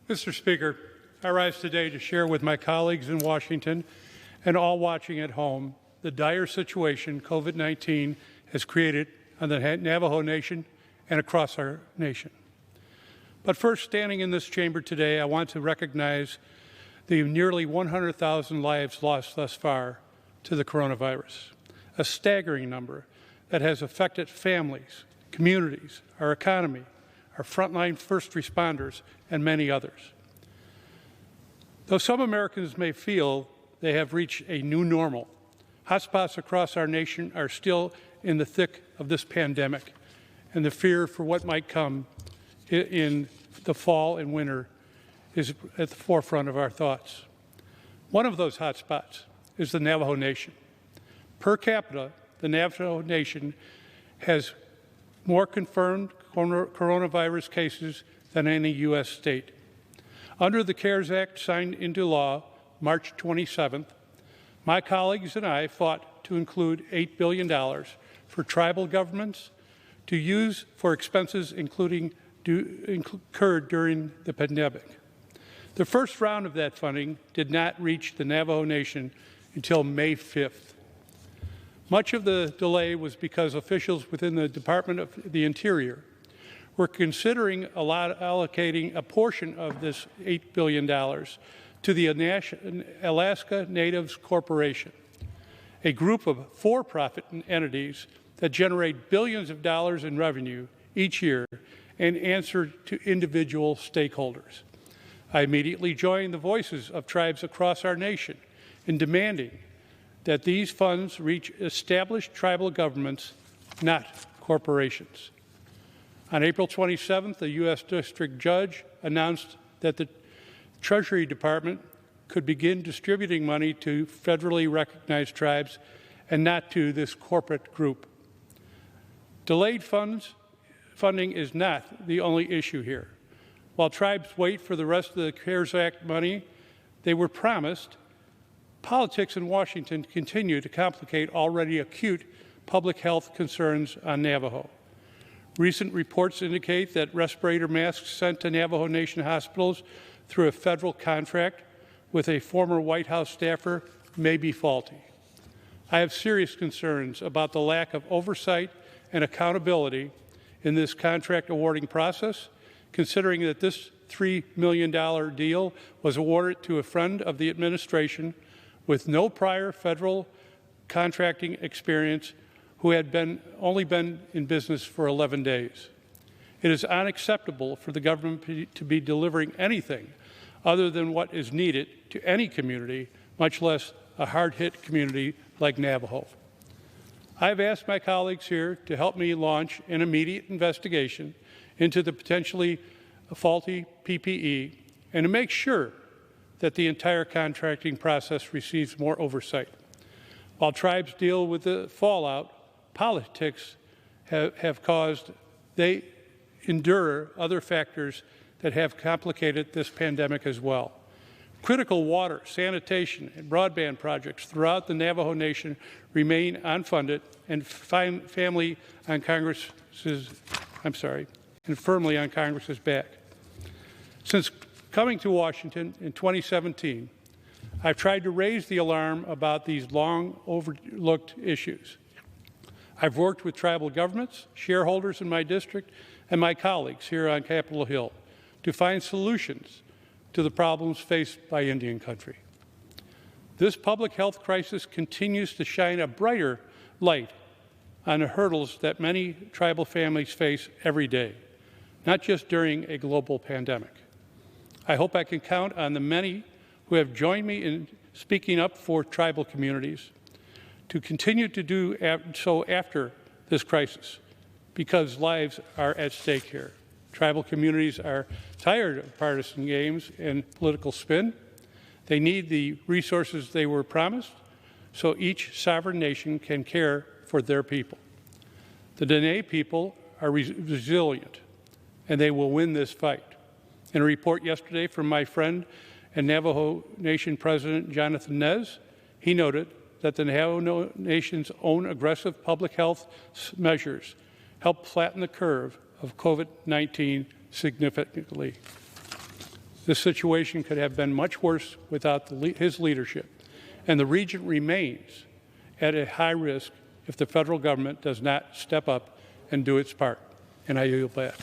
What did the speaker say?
Mr. Speaker, I rise today to share with my colleagues in Washington and all watching at home the dire situation COVID-19 has created on the Navajo Nation and across our nation. But first, standing in this chamber today, I want to recognize the nearly 100,000 lives lost thus far to the coronavirus, a staggering number that has affected families, communities, our economy, our frontline first responders, and many others. Though some Americans may feel they have reached a new normal, hotspots across our nation are still in the thick of this pandemic, and the fear for what might come in the fall and winter is at the forefront of our thoughts. One of those hotspots is the Navajo Nation. Per capita, the Navajo Nation has more confirmed coronavirus cases than any U.S. state. Under the CARES Act signed into law March 27th, my colleagues and I fought to include $8 billion for tribal governments to use for expenses incurred during the pandemic. The first round of that funding did not reach the Navajo Nation until May 5th. Much of the delay was because officials within the Department of the Interior were considering allocating a portion of this $8 billion to the Alaska Natives Corporation, a group of for-profit entities that generate billions of dollars in revenue each year and answer to individual stakeholders. I immediately joined the voices of tribes across our nation in demanding that these funds reach established tribal governments, not corporations. On April 27th, the U.S. District Judge announced that the Treasury Department could begin distributing money to federally recognized tribes and not to this corporate group. Delayed funding is not the only issue here. While tribes wait for the rest of the CARES Act money they were promised, politics in Washington continue to complicate already acute public health concerns on Navajo. Recent reports indicate that respirator masks sent to Navajo Nation hospitals through a federal contract with a former White House staffer may be faulty. I have serious concerns about the lack of oversight and accountability in this contract awarding process, considering that this $3 million deal was awarded to a friend of the administration with no prior federal contracting experience who had only been in business for 11 days. It is unacceptable for the government to be delivering anything other than what is needed to any community, much less a hard-hit community like Navajo. I have asked my colleagues here to help me launch an immediate investigation into the potentially faulty PPE and to make sure that the entire contracting process receives more oversight. While tribes deal with the fallout, politics have caused, they endure other factors that have complicated this pandemic as well. Critical water, sanitation, and broadband projects throughout the Navajo Nation remain unfunded and firmly on Congress's back. Since coming to Washington in 2017, I've tried to raise the alarm about these long overlooked issues. I've worked with tribal governments, shareholders in my district, and my colleagues here on Capitol Hill to find solutions to the problems faced by Indian country. This public health crisis continues to shine a brighter light on the hurdles that many tribal families face every day, not just during a global pandemic. I hope I can count on the many who have joined me in speaking up for tribal communities to continue to do so after this crisis, because lives are at stake here. Tribal communities are tired of partisan games and political spin. They need the resources they were promised so each sovereign nation can care for their people. The Dene people are resilient, and they will win this fight. In a report yesterday from my friend and Navajo Nation President Jonathan Nez, he noted that the Navajo Nation's own aggressive public health measures helped flatten the curve of COVID-19 significantly. This situation could have been much worse without his leadership, and the region remains at a high risk if the federal government does not step up and do its part. And I yield back.